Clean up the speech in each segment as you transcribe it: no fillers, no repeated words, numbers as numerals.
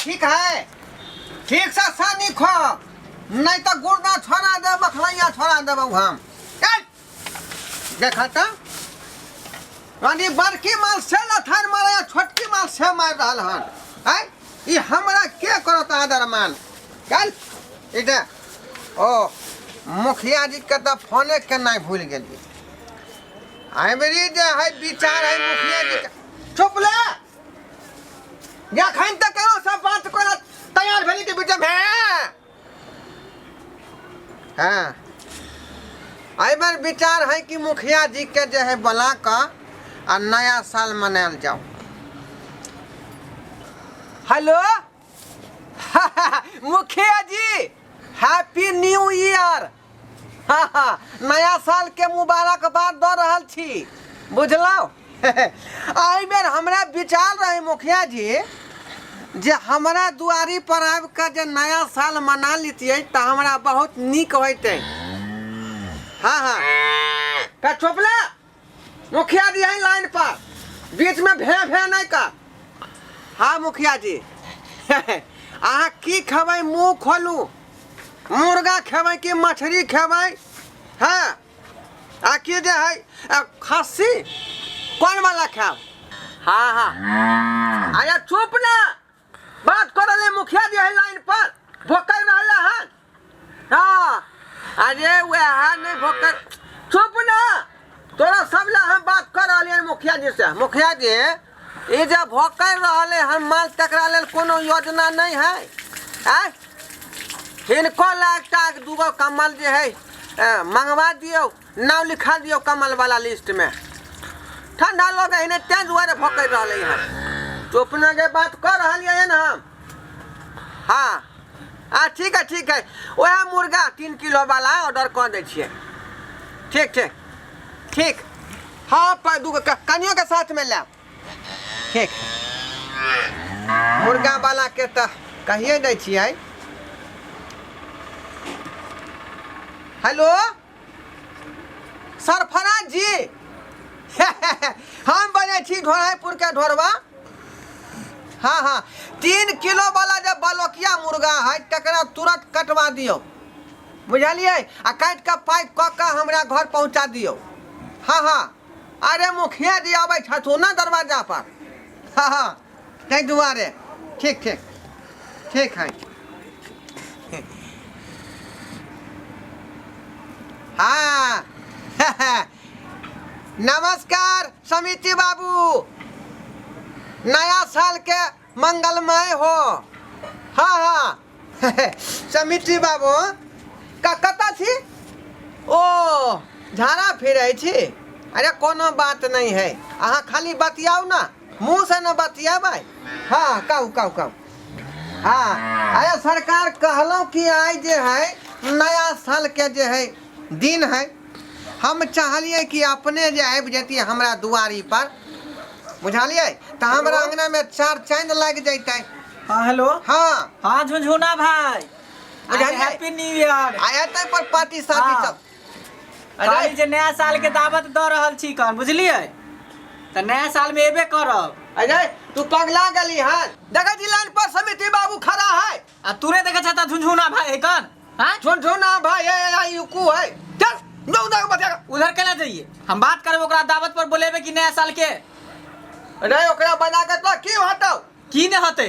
ठीक है ठीक से सानी खो नहीं तो गुर्दा छोड़ा दे बखलैया छोड़ा देब हम देखा तो बड़की माल से लथान मारे छोटकी माल से मार रहा हन ये हमरा के करत आदर मान चल इधर ओ मुखिया जी के तो फोने के नहीं भूल गेली मेरी जे है विचार है मुखिया जी के चुप ले जखन तक सब बात कर तैयार भेली के बीच में हाँ आई बार विचार है कि मुखिया जी के जो है बुला कर और नया साल मनायल जाओ हेलो मुखिया जी हैप्पी न्यू ईयर नया साल के मुबारकबाद दे रहा छी बुझलौ आई बेर हमरा विचार रहे मुखिया जी जे हमरा दुआरी पर आबि के जे नया साल मना लेतिए तो हमरा बहुत निक होते हाँ का चुपले मुखिया जी है लाइन पर बीच में भे नहीं का हाँ मुखिया जी अहाँ की खेबै मुँह खोलू मुर्गा खेबै कि मछली खेबै हाँ आ की जे है खस्सी कौन वाला खाब हाँ हाँ अरे चुप ना बात कर ले मुखिया जी है लाइन पर भोकर रहले हन हाँ अरे वह नहीं भोकर चुप ना तोरा सब ला हम बात कर रहे मुखिया जी से मुखिया जी ये जब भोकर रहे हम माल तकरा लेल कोनो योजना नहीं है हिनको लागता दूगो कमल जे है मंगवा दियो नाम लिखा दियो कमल वाला लिस्ट में ठंडा लोग इन्हें तेज दुआरे भोकर रहे हैं चुपने के बात कर रही है ना हम हाँ ठीक है वह मुर्गा 3 किलो वाला ऑर्डर कर दे छिए ठीक ठीक ठीक हाँ पर दूगो कनियों के साथ में ले ठीक मुर्गा वाला के तो कहिए दे छिए हेलो सरफराज जी हम बने छी ढोराईपुर के ढोरवा हाँ 3 किलो वाला जब बलोकिया मुर्गा है तकरा तुरंत कटवा दियो बुझलिए आ काट के पाइप क के हमरा घर पहुंचा दियो हाँ अरे मुखिया जी आबै छथुन ना दरवाजा पर हाँ तै दुआरे ठीक है हाँ नमस्कार समिति बाबू नया साल के मंगलमय हो हाँ समिति बाबू कता छी ओ झाड़ा फिरे छी अरे कोनो बात नहीं है अहाँ खाली बतियाओ ना मुँह से न बतियाबै हाँ कहू हाँ अरे सरकार कहलौं कि आई जे है नया साल के जे है दिन है हम चाहलिए कि अपने जे आबि जैती हमरा दुआरी पर बुझलिए तो हमरा अंगना में 4 चांद लग जैते हाँ हेलो हाँ झुनझुना भाई हैप्पी न्यू ईयर आयते पर पार्टी शादी सब अरे जे नया साल के दावत द रहल छी कन बुझलिए तो नया साल में एबे करब अरे तू पगला गली है देखा जी लाइन पर समिति बाबू खड़ा है आ तूरे देखे छता झुनझुना भाई कन हां झुनझुना भाई है युकू है चल उधर बता उधर केना जाइए हम बात करब ओकरा दावत पर बोलेबे कि नया साल के अरे ओकरा बना के तो की हटौ की न हते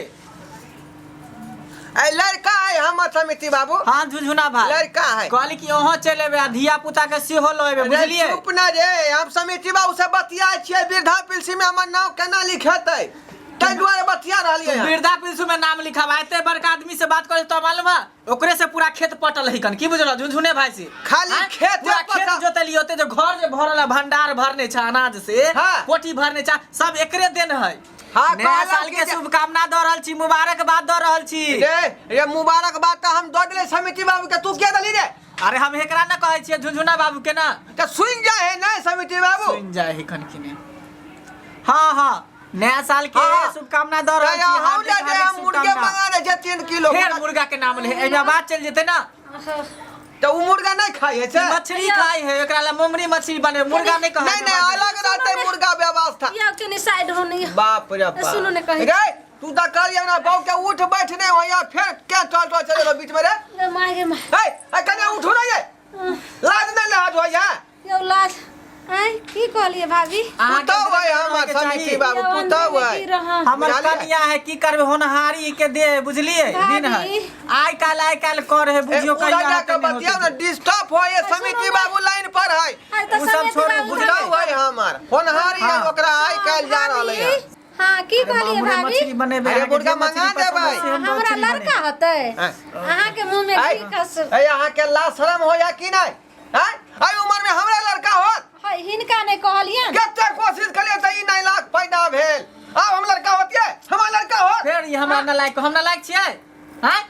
ए लड़का है हम समिति बाबू हाँ झुनझुना भाई लड़का है कहली कि ओहो चलेबे आ धिया पुता के सेहो लेबे बुझलिए चुप ना रे हम समिति बाबू से बतियाय छियै वृद्धा पेंशन में हमर नाम केना लिखेतै तै दुआरे बतिया रहलिए हैं वृद्धा पेंशन में नाम लिखवाइते बड़का आदमी से बात करे तो मालूम है ओकरे से पूरा खेत पटल है कन की बुझलो झुनझुने भाई से खाली खेत जोतली होते जो घर जे भरल है भंडार भरने छ अनाज से कोठी भरने छ सब एकरे देन है हाँ नया साल के शुभकामना दे रहल छी मुबारकबाद दे रहल छी रे मुबारकबाद त हम दऽ देले समिति बाबू के तू के दली रे अरे हम एकरा न कहै छियै झुनझुना बाबू के ना त सुन जाए है ना समिति बाबू सुन जाए है खन किने हाँ नया साल के शुभकामना दे रहल छी हम मुर्गे मंगा ले जे 3 किलो फिर मुर्गा के नाम ले एजा बात चल जेते ना तो उ मुर्गा नहीं खाई है मछली खाई है एकरा ला मुंगरी मछली बने मुर्गा नहीं कहै नहीं अलग रहते मुर्गा व्यवस्था या के साइड होनी बाप रे बाप सुनो ने कहि रे तू तो करिए ना बाऊ के उठ बैठ नहीं हो या फिर क्या टल चले लो बीच में रे माय गे माय ए कने उठो ना ये लाज नहीं लाज हो या यो लाज आई की कहलिए भाभी पुता भाई हमर समिति बाबू पुता भाई हमर कनिया है की करबे होनहारी के दे बुझलिए दिन है आइ काल कर है बुझियो कहिया के बतिया ना डिस्टर्ब हो ये समिति बाबू लाइन पर है उ सब छोड़ पुता भाई हमर होनहारी है ओकरा आइ काल जा रहले है हां की कहलिए भाभी मछली बनेबे अरे मुर्गा मंगा दे भाई हमरा लड़का होते अहाँ के मुंह में की कस ए अहाँ के ला शर्म हो या कि नहीं हैं आई उम्र में हमरा लड़का होत है हिनका ने कहलियन कते कोशिश करिए त ई 9 लाख पैदा भेल अब हम लड़का होतिए हमर लड़का होत फिर ये हमरा न लायक हम न लायक छियै हैं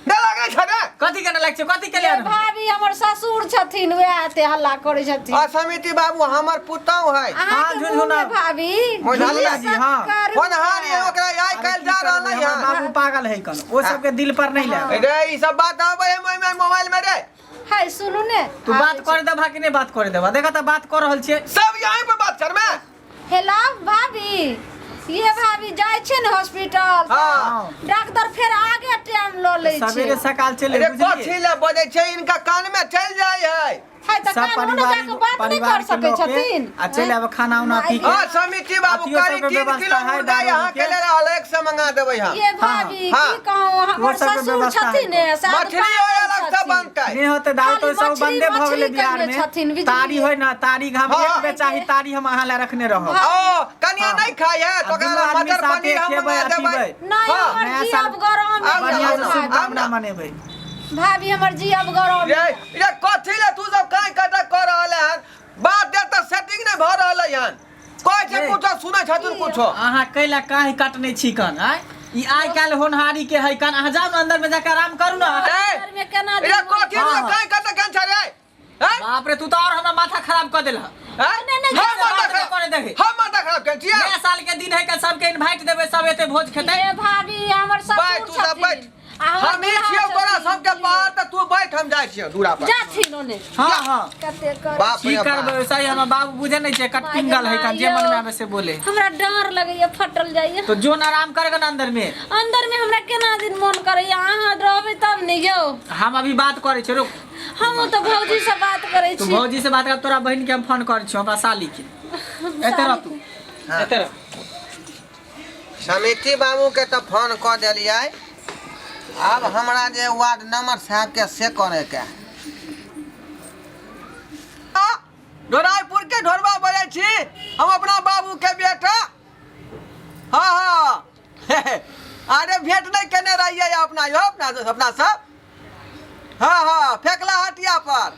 न लागे छने कथि के न लायक छै कथि के लिए भाभी हमर ससुर छथिन वे आते हल्ला करे छथिन आ समिति बाबू हमर पुतौ है हां झुनझुना भाभी बुझलिए जी हां होनहारी है ओकरा आइ काल जा रहले है बाबू पागल है कन ओ सब के दिल पर नहीं ले रे ई सब बात आबे है मोबाइल में रे हाय सुनू ने तू बात कर देबा कि नहीं बात कर देबा देखा त बात कर रहल छियै सब यहीं पे बात कर में हेलो भाभी ये भाभी जाय छै ने हॉस्पिटल हां डॉक्टर फिर आगे टाइम लो ले छै सवेरे सकाल चले अरे बुझलिए कथि ले बजे छै इनका कान में चल जाय है है त सब कानून जाके बात नहीं कर सके छथिन आ चले अब खाना उना पी के हां समिति बाबू करी 3 किलो मुर्गा यहां के ले अलग से मंगा देबै हां ये भाभी की कहूं हमर ससुर छथिन ने मछली अलग से बनतै नहीं होते दाल तो सब बंदे भ गेले बिहार में तारी होय ना तारी हम एक बे चाही तारी हम अहाँ ले रखने रहो ओ कनिया नहीं खाय है तो करा मटर पनीर हम मंगा देबै नहीं हमर जी अब गरम बढ़िया से शुभकामना मनेबै भाभी हमर जी अब गरम ये कथि ले तू सब काई कटा कर रहले हन बात दे त सेटिंग नहीं भ रहले हन कोइ छै कुछ सुनै छथुन कुछ अहाँ कैला काहे काटने छी कन आय ई आइ काल होनहारी के है कन अहाँ जाओ न अंदर में जाके आराम करू ना अंदर में केना ये कथि ले काई कटा केन छ रे हैं बाप रे तू तो और हमरा माथा खराब कर देला नहीं हम माथा खराब केन छियै नया साल के दिन है के सबके इनवाइट देबै सब एते भोज खेतै ये भाभी हमर भाई ससुर तू सब बैठ छथिन हम ही छियै तोरा सबके पार त तू बैठ हम जाइ छियै दूरा पर जाथिन ओने हां हां कते कर बाप की रे करबै सही हम बाबू बुझे नहीं छै कट पिंगल है कन जे मन में आवे से बोले हमरा डर लगैया फटल जाइए तो जोन आराम करग न अंदर में हमरा केना दिन मन करैया अहाँ रहबै तब नहीं यौ हम अभी बात करे छी रुक हम तो भौजी से बात करे तू छी भौजी से बात कर तोरा बहन के हम फोन कर छी हमरा साली के एते रह तू एते रह समिति बाबू के तो फोन क देलियै अब हमरा जे वार्ड नंबर साहब के से करे के ढोराईपुर के ढोरबा बोले छी हम अपना बाबू के बेटा हाँ हाँ अरे भेंट नहीं केने रहिए अपना यो अपना सब हाँ हाँ फेकला हटिया पर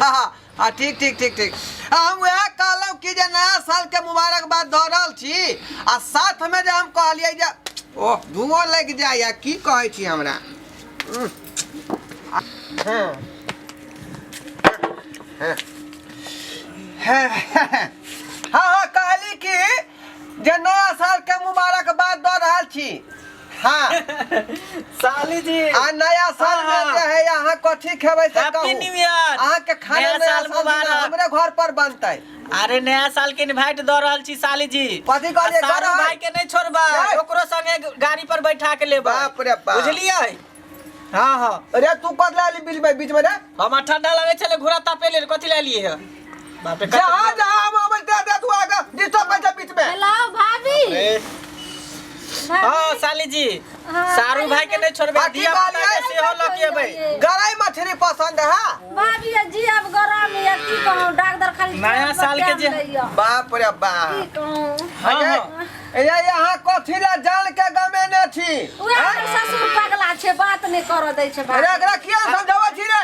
हाँ हाँ हाँ ठीक ठीक ठीक ठीक हम वह कहलौं कि जे नया साल के मुबारकबाद दऽ रहल छी आ साथ में जे हम कहलियै जे ओह धुआं लग जाय की कहै छी हमरा हाँ कहली कि जे नया साल के मुबारकबाद दऽ रहल छी हाँ साली जी आ नया साल में जे है यहाँ कथी खेबै से कहू हैप्पी न्यू ईयर अहाँ के खाना नया साल हमरे घर पर बनतै अरे नया साल के इनवाइट द रहल छी साली जी कथी कहलिए सारू भाई के नहीं छोड़बा ओकरो संगे गाड़ी पर बैठा के लेबा बाप रे बाप बुझलिए हां हां अरे तू कद लाली बीच में रे हम ठंडा लगे छले घोड़ा तापे ले कथि ले लिए है बाप रे जहां हम दे तू आगे डिस्टर्ब कर बीच में हेलो भाभी हां साली जी सारू भाई के नहीं छोड़बे दिया के सेहो लकेबे गराई मछली पसंद है भाभी जी अब गरम है की कहूं डॉक्टर खाली नया साल के जे बाप रे बाप की कहूं हां ये यहाँ कथी ला जान के गमे ने छी ओए हमर ससुर पगला छै बात नहीं कर दै छै अरे एकरा किया समझावा छी रे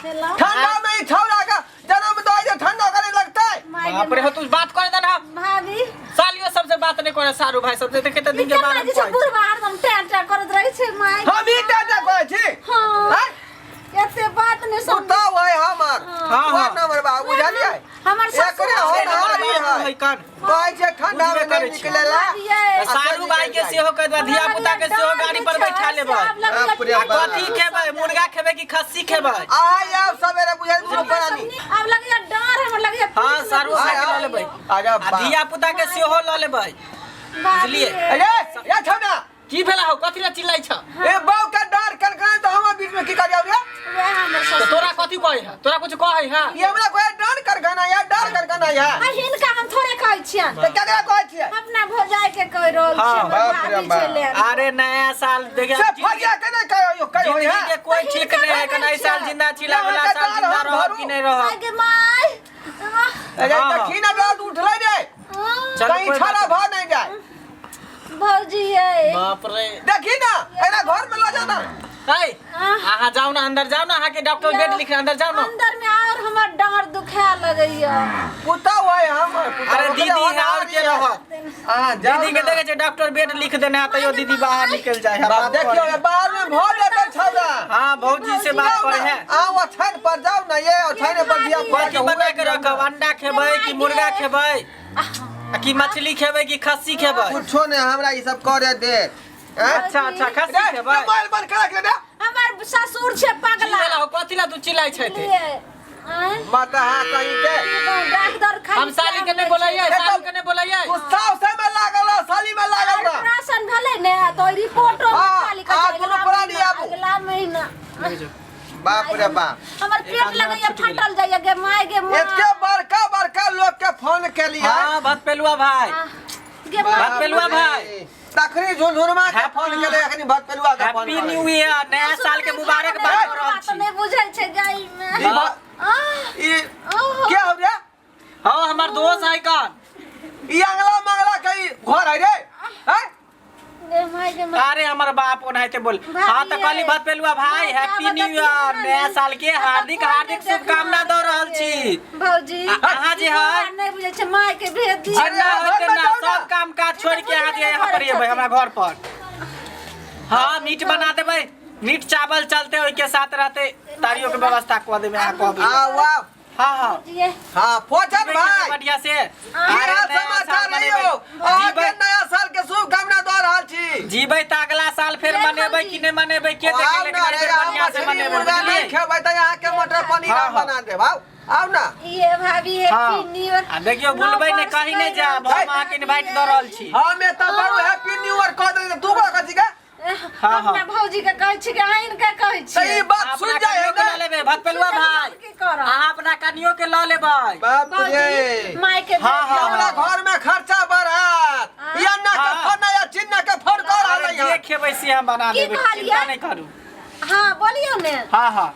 हेलो ठंडा में ई छौरा का जन्म दई जे ठंडा करे लगतै बाप रे तू बात कर दे ना भाभी सालियो सबसे बात नहीं करे सारू भाई सबसे तो केते दिन के बाद जी से बुढ़वा हरदम टेंटा करत रहै छै माय हम ही टाटा कहै छी हां एते बात नहीं समझ सुता होय हमर हां नंबर बा बुझलियै हमर ससुर है कन कहै छै ठंडा में नहीं निकलेला सारू भाई के सेहो कह दे धिया पुता के सेहो गाड़ी पर बैठा लेबै कथि खेबै मुर्गा खेबै कि खस्सी खेबै आय अब सवेरे बुझल शुरू करानी अब लगिया डर हमर लगिया हां सारू भाई के ल लेबै आजा धिया पुता के सेहो ल लेबै बुझलिए अरे या छौना की भेला हो कथि ला चिल्लाई छ ए बाऊ का डर कर तो हम बीच में की कर जाओ रे वे हमर तो ससुर तोरा कथि कहै है तोरा कुछ कहै है ये हमरा कोई डर कर गाना या डर कर गाना या हिनका हम थोड़े कहै छियै तो केकरा कहै छियै अपना भौजाई के कह रहल हाँ, छियै बाप रे भाभी बाप। छले अरे नया साल देखिए से फरिया के नहीं कहो कहो जिंदगी है के कोई ठीक नहीं है कना इस साल जिंदा छी अगला साल जिंदा रहो कि नहीं रहो आगे माय अरे तखी ना रात उठले रे चल कहीं कोई छाला बात भ नहीं जाए भौजी है बाप रे देखी ना एना घर में ले जाना है आहा जाओ ना अंदर जाओ ना आहा के डॉक्टर बेड लिख अंदर जाओ ना अंदर में और हमर डांर दुखा लगैया पुता हुआ है हम अरे दीदी है और के रहो हां दीदी के देखे छे डॉक्टर बेड लिख देना तो यो दीदी बाहर निकल जाए है बात देखियो करे। बाहर में भ जाता छौरा हाँ भौजी से बात करे है आओ छत पर जाओ ना ये छत पर दिया कथी बना के रखब अंडा खेबै कि मुर्गा खेबै कि मछली खेबै कि खस्सी खेबै कुछो ने हमरा ई सब करे दे अच्छा अच्छा खस्सी खेबै मोबाइल बंद करा के दे हमर ससुर छे पगला चिल्ला हो कथी ला तू चिल्लाई छै ते माता हां कहीं के डॉक्टर खाली हम साली के नहीं बोलाइए साली के नहीं बोलाइए तू साव से में लागल रह, साली में लागल रह। ऑपरेशन भले ने तो रिपोर्टो हाँ, खाली हाँ, दोनों पढ़ा लिया अबू। अगला महीना बाप रे बाप हमर पेट लगैया फटल जाइए गे माय गे माय इतने बड़का बड़का लोग के फोन के लिया हां भत पेलुआ भाई गे माय बात पेलुआ भाई तखरी झुनझुनमा के फोन के ले अखनी भक्त पेलुआ के फोन हैप्पी न्यू ईयर नया साल के मुबारक बात हो रहल बात छी नहीं बुझै छै गाई में ई क्या हो रे हां हमर दोस्त है कौन ई अंगला मंगला कई घर है रे हैं गे माय गे माय अरे हमर बाप ओनाहिते बोल हां त कहली भत पेलुआ भाई हैप्पी न्यू ईयर नया साल के हार्दिक हार्दिक शुभकामना दो रहल छी भौजी अहाँ जे है नहीं बुझै छै माय के भेज दी जिन्ना होते ना सब काम काज छोड़ के आ जाए यहाँ पर ये भाई हमरा घर पर हाँ मीट बना देबै मीट चावल चलते ओई के साथ रहते तारियों के व्यवस्था कर देबै अहाँ कहबै आ वाह हाँ हाँ ये हां पोचन भाई बढ़िया से अरे समाचार नहीं हो आज के नया साल के शुभकामना दो रहल छी जीबै त अगला साल फिर मनेबै कि नहीं मनेबै के देखे लेकिन अरे बढ़िया से मनेबै मुर्गा नहीं बुझलिए खेबै त यहाँ के मटर पनीर हाँ, हाँ। बना दे भाऊ आओ ना ये भाभी हैप्पी न्यू ईयर आ देखियो भूलबै नहीं कहीं नहीं जा हम अहाँ के इनवाइट दऽ रहल छी हम एता बड़ू हैप्पी न्यू ईयर कह दे तू का कथी के अपना भौजी के कहै छी कि आइन के कहै छी सही बात सुन जाए कनियो के लऽ लेबै भत पेलुआ भाई की करब अहाँ अपना कनियो के लऽ लेबै बाप रे भौजी माय के हाँ, हाँ, हमरा घर में खर्चा बढ़त या ना के हाँ। फोन या चिन्ह के फोन कर अरे रहलै जे खेबै से हम बना की देबै कहलियै? चिंता नहीं करू हां बोलियो ने हाँ हाँ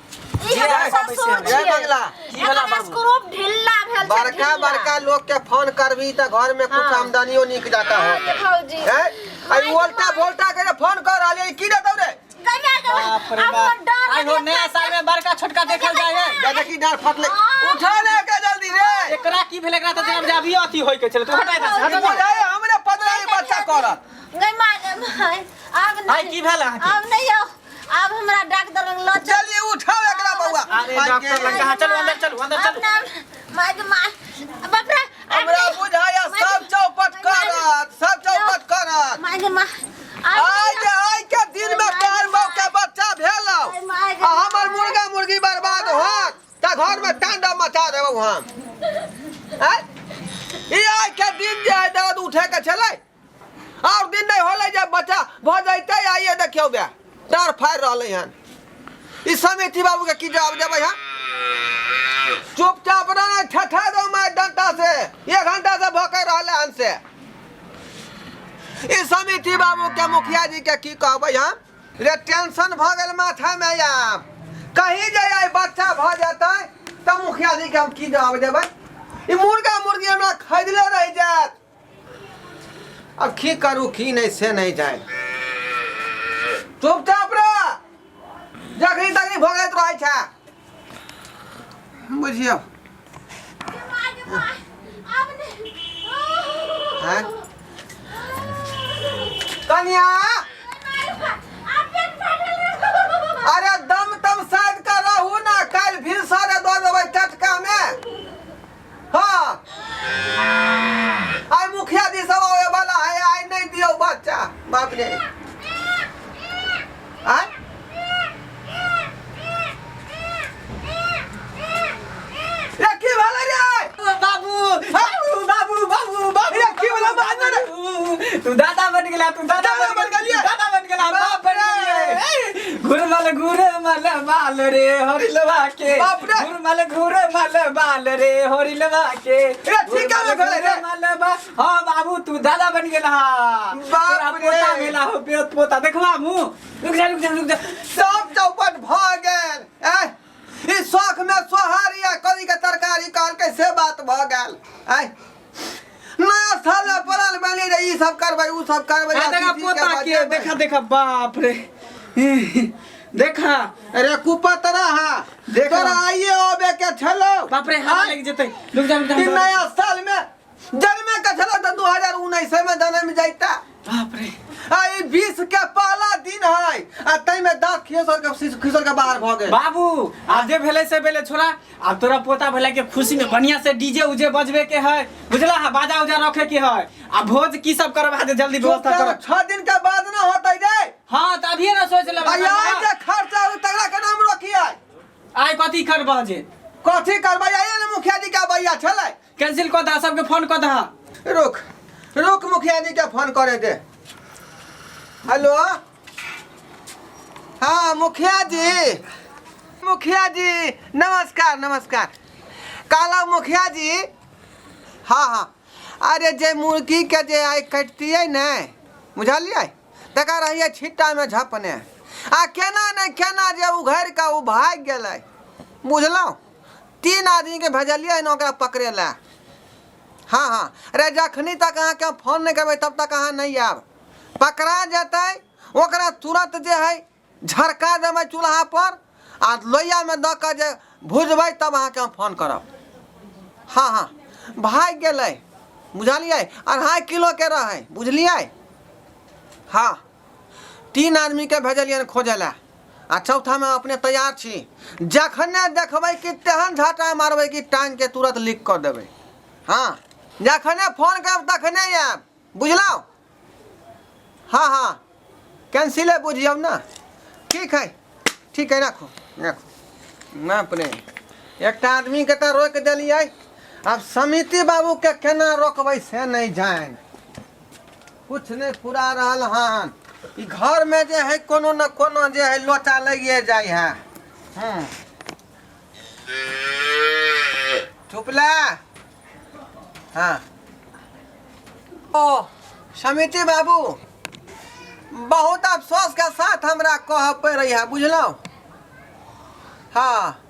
ई हमर ससुर जय छियै मंगला की भेला हमरा बाबू स्क्रूप ढिल्ला भेल छै बड़का ढिल्ला। बड़का लोग के फोन करबी त घर में कुछ हाँ। आमदनियो निक जाता हाँ, हो ये भौजी हैं आई वोल्टा वोल्टा के फोन कर रहलै की देतौ रे बाप रे बाप आई हो नया साल में बड़का छोटका देखल जाए है जा देखी डार फटले उठा ले के जल्दी रे एकरा की भेल एकरा त जब जाबियो अथी होय के छले तू हटाय दे हटा दे बुझाए हमरे 15 बच्चा करत गई माय अब आई की भेल अहाँ के अब नहीं हो अब हमरा डॉक्टर लग ल चलिए उठाओ एकरा बउआ अरे डॉक्टर लग कहां चलो अंदर चलो माय के माय बाप रे हमरा बुझाया सब चौपट करत माय के माय आई के दिन में काल मौके बच्चा भेलौ आ हमर मुर्गा मुर्गी बर्बाद होत त घर में तांडव मचा देबौ हम हैं ई आई के दिन जे है दर्द उठे के छलै और दिन नहीं होले जे बच्चा भ जइतै आइए देखियो बे डर फाड़ रहलै हन ई समिति बाबू के की जवाब देबै हम चुपचाप रहना ठठा दो मैं डंटा से 1 घंटा से भौंके रहले हन से ई समिति बाबू के मुखिया जी के की कहबै हम रे टेंशन भ गेल माथा में आब कहीं जे आई बच्चा भ जेतै त मुखिया जी के हम की जवाब देबै ई मुर्गा मुर्गी हमरा खरीदले रह जात अब की करू की नहीं से नहीं जाए चुपचाप रह जखनी तखनी भोगैत रहै छै बुझियो हैं कन्या अरे दम तम साध कर रहू ना कल फिर सारे दो देबै टटका में हाँ आई मुखिया जी सब आवे वाला है आई नहीं दियो बच्चा बाप रे आई रे की भला रे बाबू बाबू बाबू बाबू बाबू रे की भला बांधर तू घुरमल बाल रे हरिलवा के बाप रे। घुरमल बाल रे हरिलवा के ठीक है लग रे हां बाबू तू दादा बन गेला बाप रे। पोता गेला हो पेट पोता देखवा मुंह रुक जा सब चौपट भ गेल ई शौक में सोहारिया करी के तरकारी काल के से बात भ गेल नया साल में पड़ल बनी रे ई सब करबै उ सब करबै देखा पोता के देखा बाप रे देखा अरे कुपतरा हा देखा। तोरा आइए ओबे के छलो बाप रे हवा लग जेतै रुक जा ई नया साल में जन्मे के छलो त 2019 में जन्म जाइता बाप रे आई 20 के पहला दिन है आ तई में दांत खिसर के बाहर भ गेल बाबू आज जे भेले से भेले छोरा अब तोरा पोता भेले के खुशी में बढ़िया से डीजे उजे बजबे के है बुझला है बाजा उजा रखे के है आ भोज की सब करबा दे जल्दी व्यवस्था कर 6 दिन के बाद ना होतै रे हां त अभी ना सोच ले आई के खर्चा तगड़ा के नाम रखिए आई कथी करबा जे कथी करबै आइए ने मुखिया जी का भैया छलै कैंसिल कर दा सबके फोन कर दा रुक मुखिया जी के फोन करे दे हेलो हाँ मुखिया जी नमस्कार काला मुखिया जी हाँ अरे जे मुर्गी के जे आई कटतियै ने बुझलियै तका रहिए छिट्टा में झपने आ केना जे उघैर का उ भाग गेलै बुझलौ 3 आदमी के भेजलियै ने ओकरा पकड़े ला हाँ अरे जखनी तक अहाँ के फोन नहीं करबै तब तक अहाँ नहीं आब पकड़ा जाता ओकरा तुरंत जे है झरका देबै चूल्हा पर आ लोहिया में द के जे भुजबै तब अहाँ के हम फोन करब हाँ भाग गेलै बुझलियै 2.5 किलो के रहे बुझलियै हाँ 3 आदमी के भेजलियै खोजे ला आ चौथा में अपने तैयार छी जखने देखबै कि तेहन झटा मारबै कि टांग के तुरंत लीक कर देबै हाँ जखने फोन करब तखने आयब बुझलौ हाँ कैंसिले बुझियौ ना ठीक है रखो मैं अपने एक आदमी के तो रोक दिलियै अब समिति बाबू के केना रोकबै से नहीं जान कुछ नहीं पूरा रहल हन ई घर में जे है कोनो न कोनो जे है लोटा लगिए जाय है चुपला हाँ ओ समिति बाबू बहुत अफसोस के साथ हमरा कह पड़ रही है बुझलौ हाँ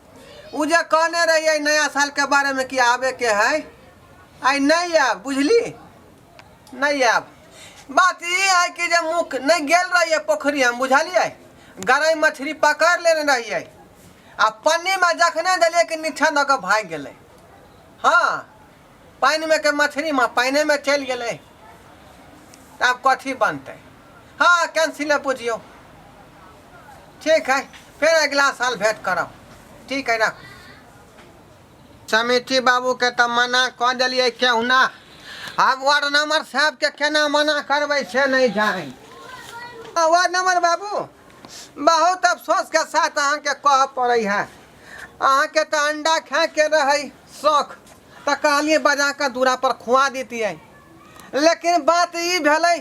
उ जे कहने रहिए नया साल के बारे में कि आवे के है आई नहीं आब बुझली नहीं आब बात ये है कि जे मुख नहीं गेल रहिए पोखरी हम बुझलिए गरई मछली पकड़ लेने रहिए आ पन्नी में जखने दिलिए कि नीचा न के भाग गेले हाँ पानी में के मछली में पानी में चल गेले अब कथी बनते हाँ कैंसिल बुझियो ठीक है फिर अगला साल भेंट करब ठीक है रख समिति बाबू के तो मना कह दिलिए केहुना अब वार्ड नंबर साहब के केना मना करबै से नहीं जाए वार्ड नंबर बाबू बहुत अफसोस के साथ अहाँ के कह पड़े है अहाँ के तो अंडा खा के रहे शौक तो कहलिए बजा कर दूरा पर खुआ देतिए लेकिन बात ई भेलै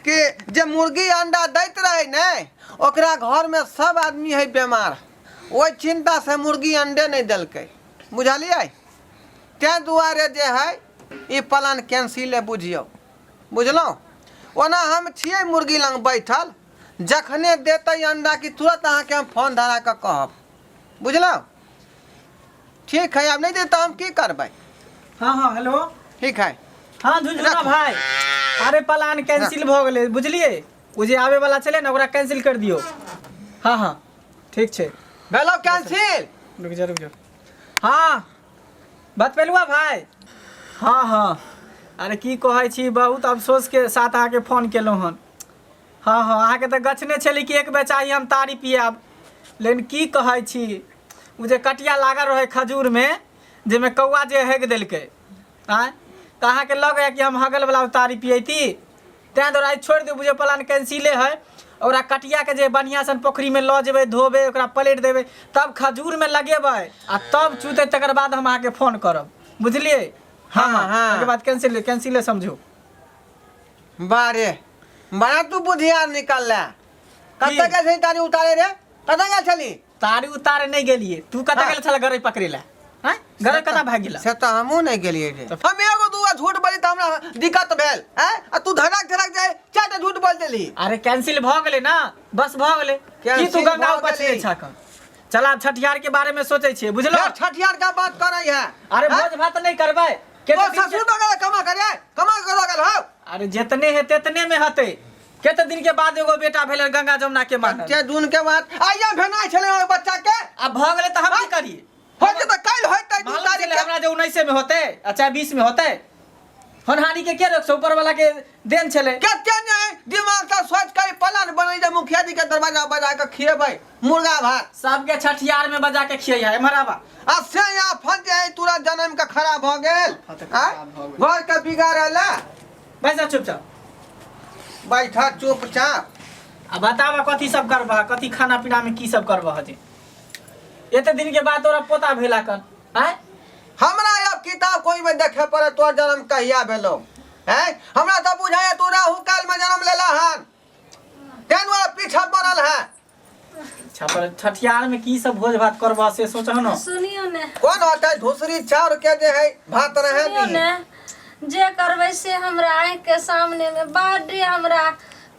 कि जे मुर्गी अंडा दैत रहे ने ओकरा घर में सब आदमी है बीमार ओहि चिंता से मुर्गी अंडे नहीं दिलकै बुझलिए तैं दुआरे जे है ई प्लान कैंसिल बुझियो बुझलौ ओना हम छियै मुर्गी लंग बैठल जखने देते अंडा की तुरंत अहाँ के हम फोन धरा के कहब बुझलौ ठीक है अब नहीं दे तो हम की करबै हाँ हेलो ठीक है हाँ झुझुना भाई अरे प्लान कैंसिल भ गेलै बुझलिए उ जे आवे वाला छले ना ओकरा कैंसिल कर दियो हाँ ठीक छे भेलो कैंसिल रुक जा हाँ बात पेलुआ भाई हाँ अरे की कहै छी बहुत अफसोस के साथ आके फोन केलहुँ हन हाँ अहाँ के तो गछने छली कि एक बेर चाही हम तारी पियाब लेकिन की कहै छी उ जे कटिया लागल रहे खजूर में जेमे कौआ जे हेग देलकै आँय तो अहाँ के लग है कि हम हगल वाला तारी पियती तैं दुआरे छोड़ दू बुझे प्लान कैंसिले है ओकरा कटिया के जे बढ़िया सन पोखरी में ल जेबै धोबे ओकरा पलट देबै तब खजूर में लगेबै आ तब चूते तकर बाद हम अहाँ के फोन करब बुझलिए हाँ के बाद कैंसिले समझू बारे बड़ा तू बुधियार निकल ला कब तक ऐसे तारी उतारे रे कतऽ गेल छली? तारी उतारे नहीं गेलिए। तू कतऽ गेल छल गरई पकड़े ला? हैं? गरई कतऽ भाग गेला? से तो हमहू नहीं गेलिए रे। हम एगो दूगो झूठ बोली त हमरा दिक्कत भेल हैं? आ तू धड़क धड़क जाए चाटा झूठ बोल देली। अरे कैंसिल भ गेले ना, बस भ गेले। की तू गंगा ऊपर चले छाक? चल आप छठियार के बारे में सोचे छिए, बुझलो? यार छठियार का बात करे है। अरे भोज भात नहीं करबै। तो ससुर बगल कमा करे, कमा कर लगल हो। अरे जितने है तितने में हते। केते दिन के बाद एगो बेटा भेल गंगा जमुना के मानल। के दून के बाद आइया भेनाइ छले ओ बच्चा के। अब भ गेले त हम की करिए? होते त काल होते 2 तारीख के। हमरा जो 19 में होते, अच्छा 20 में होते। होनहारी के रोक से ऊपर वाला के देन छले। केते नहीं दिमाग का सोच के प्लान बनै जे मुखिया जी के दरवाजा बजा के खिएबै मुर्गा भात। सबके छठियार में बजा के खियै है मराबा। आ से यहाँ फंस जाए तुरंत जन्म का खराब हो गेल। घर के बिगाड़ला। बैसा चुपचाप। बैठा चुपचाप। अब बतावा कथी सब करबा, कथी खाना पीना में की सब करबा हजे? एते दिन के बाद तोरा पोता भेला कन, हैं? हमरा अब किताब कोई में देखे पड़े तोर जन्म कहिया भेलो हैं? हमरा तो बुझाया तू राहु काल में जन्म लेला हन। तेन वाला पीछा पड़ल है। अच्छा पर छठियार में की सब भोज भात करबा से सोचह न। सुनियो ने, कौन होता है धुसरी चाउर के जे है भात रहे सुनियो दी। ने, जे करबै से हमरा आँख के सामने में बड़े हमरा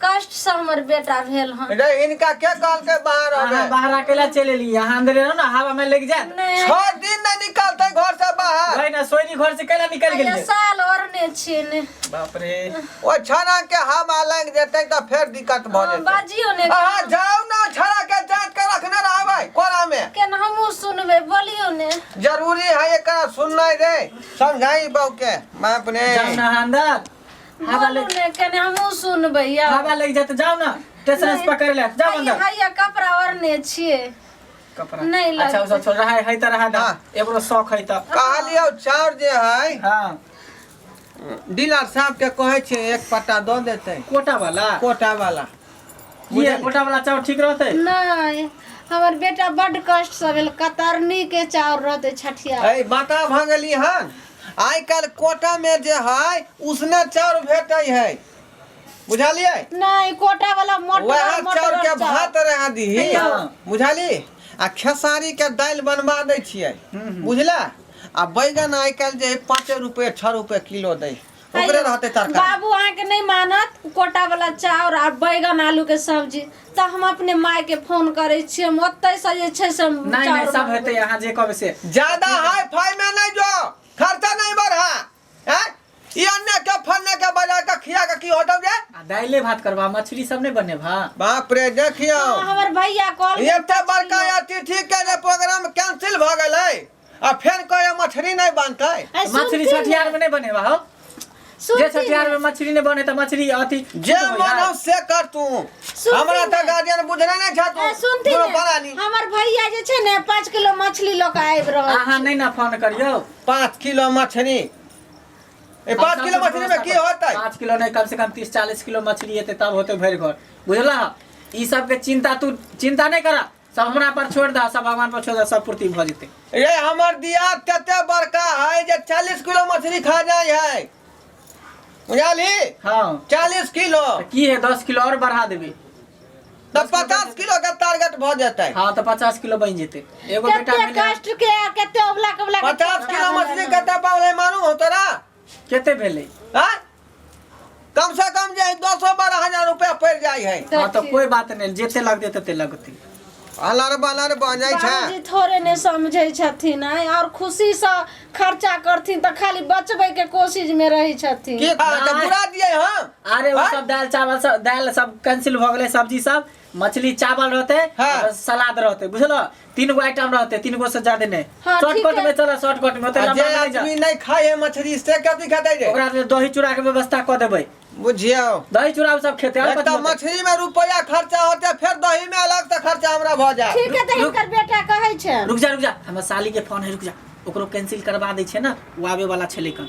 कष्ट से हमर बेटा भेल हन। रे इनका के कहल के बाहर अहाँ होबे? बाहर अकेला चले ली, यहाँ अंदर रहो ना, हवा में लग जाए। नहीं 6 दिन नहीं निकलते घर से बाहर। भाई ना सोईनी घर से कैला निकल ये गेलिए? साल और ने छी ने। बाप रे। ओ छना के हवा लग जेते त फिर दिक्कत भ जेते। बाजियो ने, अहाँ जाओ ना छड़ा के जांच के रखने रहबै कोरा में। केन हमहू सुनबे, बोलियो ने। जरूरी है एकरा सुननाइ रे। समझाई बहू के बाप रे। जाओ ना अंदर। हवा बोलू लग ने, केन हमहू सुनबे यार। हवा लग जाते, जाओ ना स्टेशन से पकड़ ले, जाओ अंदर। हैया कपड़ा और ने छिए। कपड़ा नहीं लगता। अच्छा उसे छोड़ रहा है त रहा दा। एगो शौक है त। कहलियो चाउर जे है हां डीलर साहब के कहे छे एक पट्टा दो देते कोटा वाला। कोटा वाला। ये कोटा वाला चाउर ठीक रहते? नहीं, हमर बेटा बड कष्ट से भेल, कतरनी के चाउर रहते छठिया। ए बाता भ गेली हन। आइ काल कोटा में जे है उसने चाउर भेटै है। बुझलिए? नहीं, कोटा वाला वह मोटर चाउर के भात रहा दी। हाँ। बुझली? आ खेसारी के दाल बनवा दै छियै। बुझला? आ बैगन आइ काल जे 5 रुपए 6 रुपए किलो दै। ओकरे रहते तरकारी। बाबू आहाँ के नहीं मानत, कोटा वाला चाउर और बैगन आलू के सब्जी तो हम अपने माय के फोन करे छियै, हम ओतै से जे छै से नहीं सब हेते यहाँ जे कब से। ज्यादा हाई फाई में नहीं जो, खर्चा नहीं बढ़ा हैं? ई अन्य के फन्ने के बजा के खिया के की होतौ जे? दाइले भात करबा, मछली सब नहीं बने भा। बाप रे देखियो। हमर भैया कॉल एते बड़का अतिथि के जे प्रोग्राम कैंसिल भ गेलै आ फेर कहे मछली नहीं बनतै। मछली छठियार में नहीं बने बा हो। जे छठियार में मछली नहीं बने त मछली अथी जे मानव से कर तू। हमरा त गार्जियन बुझले नहीं छ तू। सुनती ने, हमर भैया जे छै ने 5 किलो मछली ल के आइब रहल। अहाँ नहीं ना फोन करियो। 5 किलो मछली। ए 5 किलो मछली में की होतै? 5 किलो नहीं, कम से कम 30-40 किलो मछली हेते तब होते भर घर। बुझला? ई सब के चिंता तू चिंता नहीं करा, सब हमरा पर छोड़ दा, सब भगवान पर छोड़ दा, सब पूर्ति भ जेते। ये हमर दिया तते बड़का है जे 40 किलो मछली खा जाय है। बुझली? हां 40 किलो की है 10 किलो और बढ़ा देबे तो 50 किलो का टारगेट भ जेतै। हां तो 50 किलो बन जेते। एगो बेटा केते भेले कष्ट के, केते अबला कबला 50 किलो मछली कते पावले मालूम हो तोरा? केते भेले? हां कम से कम जे 10-12 रुपया पड़ जाय है। हां तो कोई बात नहीं, जेते लग देते ते लगते। अलर बलर बन जाय छै। बाबूजी थोड़े ने समझै छथिन और खुशी से खर्चा करथिन तो खाली बचबै के कोशिश में रही छथिन। की त बुरा दिए हम? अरे वो सब दाल चावल सब दाल सब कैंसिल भ गेले, सब्जी सब मछली चावल रहते हाँ। और सलाद रहते, बुझलो? 3 गो आइटम रहते, 3 गो से ज्यादा नहीं। हाँ, ठीक शॉर्टकट है। में चला, शॉर्टकट में होते जे लंबा नहीं जा। आदमी नहीं खाए है मछली से कथि खेतै रे? ओकरा ले दही चूड़ा के व्यवस्था क देबै। बुझियो दही चूड़ा सब खेते। और एक कथी तो होते? मछली में रुपया खर्चा होते फिर दही में अलग से खर्चा हमरा भ जाए। ठीक है, तो हिनकर बेटा कहै छै। रुक जा हमर साली के फोन है, रुक जा, ओकरो कैंसिल करवा दै छै ना, वो आवे वाला छले कन।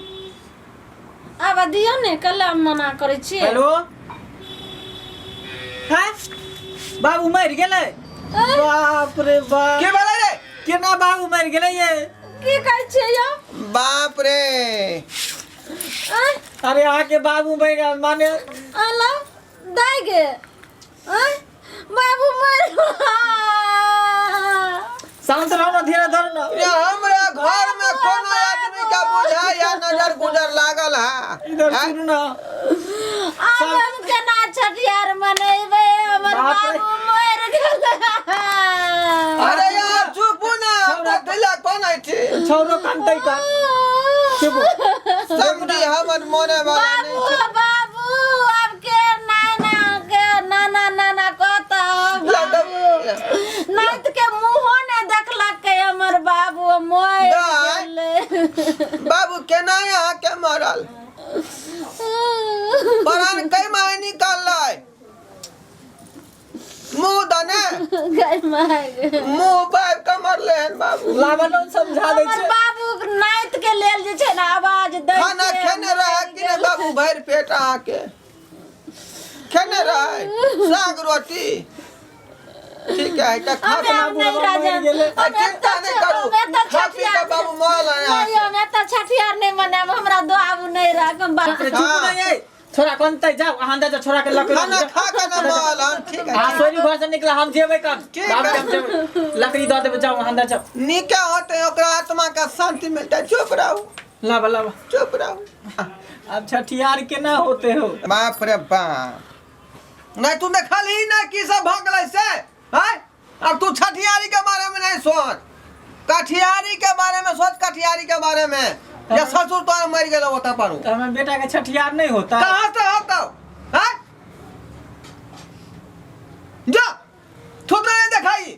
आब दियो ने, कला मना करै छी। हेलो हैं? बाबू मर गेलै? बाप रे बाप, की भेलै रे? केना बाबू मर गेलै ये? की कहै छियै यौ? बाप रे आय अरे आके बाबू मर गेल माने आला दाइ गे। आय बाबू मर गुजर गुजर लागल है। इधर हैं? सुन ना अब हम केना छठियार मनेबै हमर बाप रे। बाबू मर गेल अरे यार चुप ना दिला कोन है छी छोरो कांतै का चुप समझी हमर मोने वाला नहीं बाबू छी। बाबू अब के नाना नाना कहता बाबू नाइत के मुंहो ने देखलक के हमर बाबू मर गेल बाबू केना यहाँ के मरल प्राण कई माय निकल मुंह दने गई मार मुंह बाब कमर लेन बाबू लावन समझा दै हमर छै बाबू नाइत के लेल जे छै ना आवाज दै खाना छै। खेने रहे कि नहीं बाबू भर पेट अहाँ के खेने रहे साग रोटी ठीक है तो खा हमे हम नहीं बुढ़वा मर राजन गेलै। चिंता नहीं करू खा पी के बाबू मौल है नहीं हम एत छठियार नहीं मनाब हमरा दुआबू नहीं राख हम बाप चुप हाँ। नहीं है छोरा कांतै जाओ अहाँ दे छोरा के लकड़ी खाना खा के ना मौल हम ठीक है आ सोनी घर से निकला हम जेबै कब ठीक बाबू है। हम जेबै लकड़ी दऽ देबै जाओ अहाँ दे जाओ निके होते ओकरा आत्मा का शांति मिलता है चुप रहो लावा लावा चुप रहो अब छठियार केना होते हो बाप रे बाप नहीं तू देखल ही ना की सब भगलै से हैं अब तू छठियारी के बारे में नहीं सोच कठियारी के बारे में सोच कठियारी के बारे में या ससुर तो मर गेलो होता पारू तो हमें बेटा के छठियार नहीं होता कहां से होता हैं जा तू तो नहीं देखाई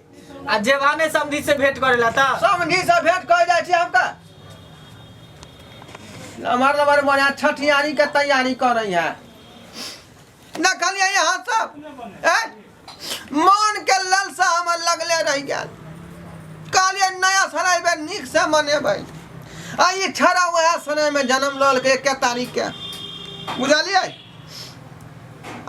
आ जेवाने समधी से भेंट करेला ता समझी से भेंट कर जाय छी हमका हमार नंबर मने छठियारी के तैयारी कर रही है ना कहलिए यहाँ सब हैं मन के ललसा हमर लगले रह गेल कहलिए नया सराय में निक से मनेबै आ ई छड़ा वह सराय में जन्म लल के 1 तारीख के बुझलिए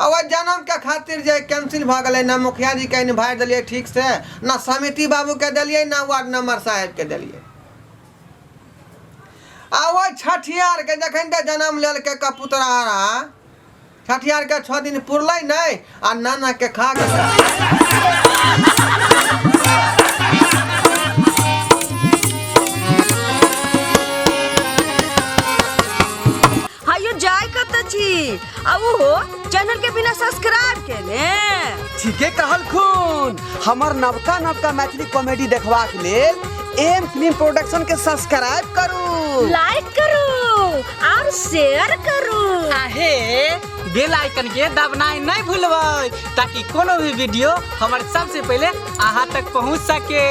आ वह जन्म के खातिर जे कैंसिल भ गेलै ना मुखिया जी के इनवाइट दिलिए ठीक से ना समिति बाबू के दिलिए ना वार्ड नंबर साहब के दिलिए आ वह छठियार के जखन ते जन्म लेल के कपुतरा रहा छठियार के 6 दिन पुरलै नहीं आ नाना के खा के हायो जाय कत छी आ वो चैनल के बिना सब्सक्राइब केने ठीके कहल खून हमर नवका नवका मैथिली कॉमेडी देखबाक लेल एम फिल्म प्रोडक्शन के सब्सक्राइब करू लाइक करू और शेयर करू आहे बेल आइकन के दबनाइ नहीं भूलबै ताकि कोनो भी वीडियो हमारे सबसे पहले अहाँ तक पहुंच सके।